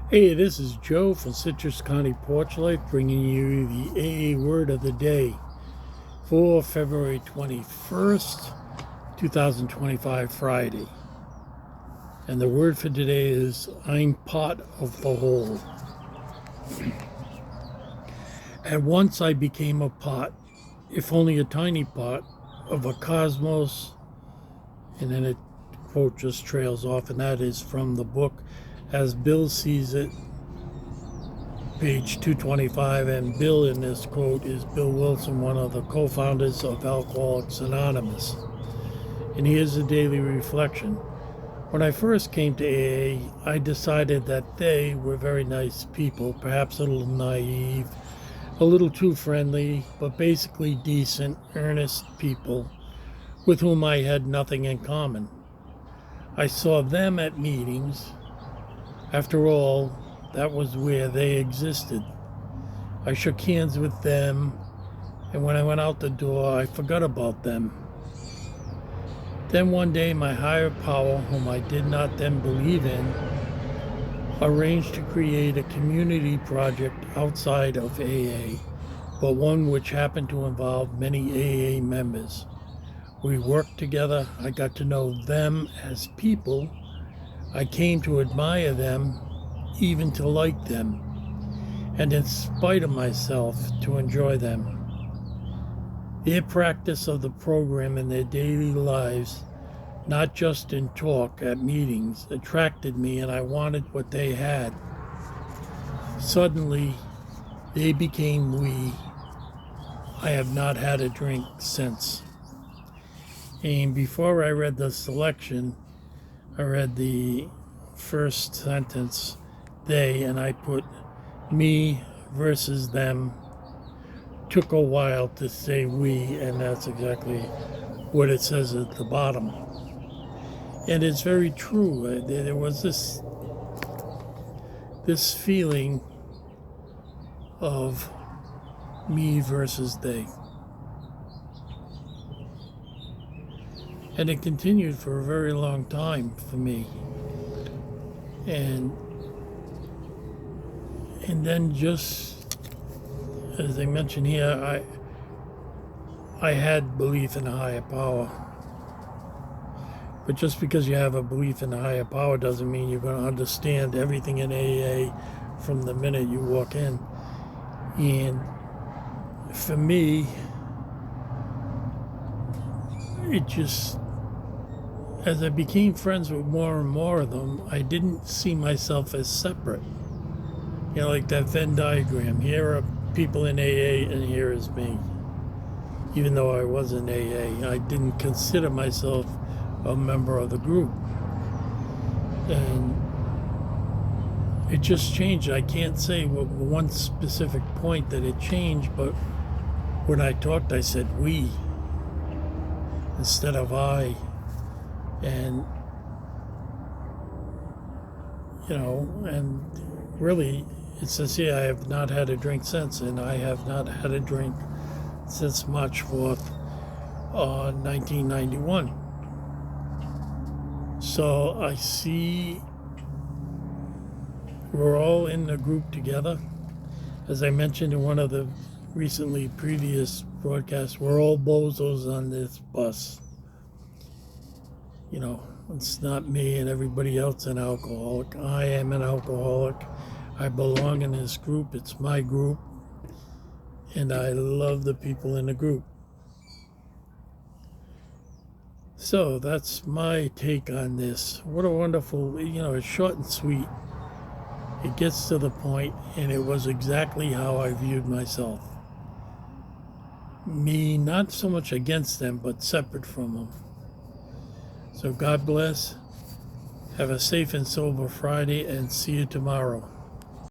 Hey, this is Joe from Citrus County Porch Life bringing you the AA Word of the Day for February 21st, 2025, Friday. And the word for today is I'm part of the whole. At once I became a part, if only a tiny part, of a cosmos. And then it quote just trails off, and that is from the book As Bill Sees It, page 225. And Bill in this quote is Bill Wilson, one of the co-founders of Alcoholics Anonymous. And here's a daily reflection. When I first came to AA, I decided that they were very nice people, perhaps a little naive, a little too friendly, but basically decent, earnest people with whom I had nothing in common. I saw them at meetings. After all, that was where they existed. I shook hands with them, and when I went out the door, I forgot about them. Then one day, my higher power, whom I did not then believe in, arranged to create a community project outside of AA, but one which happened to involve many AA members. We worked together. I got to know them as people. I came to admire them, even to like them, and in spite of myself, to enjoy them. Their practice of the program in their daily lives, not just in talk at meetings, attracted me, and I wanted what they had. Suddenly, they became we. I have not had a drink since. And before I read the selection, I read the first sentence, they, and I put me versus them. Took a while to say we, and that's exactly what it says at the bottom. And it's very true. There was this feeling of me versus they. And it continued for a very long time for me. And then, just as I mentioned here, I had belief in a higher power. But just because you have a belief in a higher power doesn't mean you're going to understand everything in AA from the minute you walk in. And for me, it just, as I became friends with more and more of them, I didn't see myself as separate. You know, like that Venn diagram. Here are people in AA, and here is me. Even though I was in AA, I didn't consider myself a member of the group. And it just changed. I can't say one specific point that it changed, but when I talked, I said we instead of I. And, and really, it says here, I have not had a drink since, and I have not had a drink since March 4th, 1991. So I see we're all in the group together. As I mentioned in one of the recently previous broadcasts, we're all bozos on this bus. It's not me and everybody else an alcoholic. I am an alcoholic. I belong in this group. It's my group. And I love the people in the group. So that's my take on this. What a wonderful, it's short and sweet. It gets to the point, and it was exactly how I viewed myself. Me, not so much against them, but separate from them. So God bless. Have a safe and sober Friday, and see you tomorrow.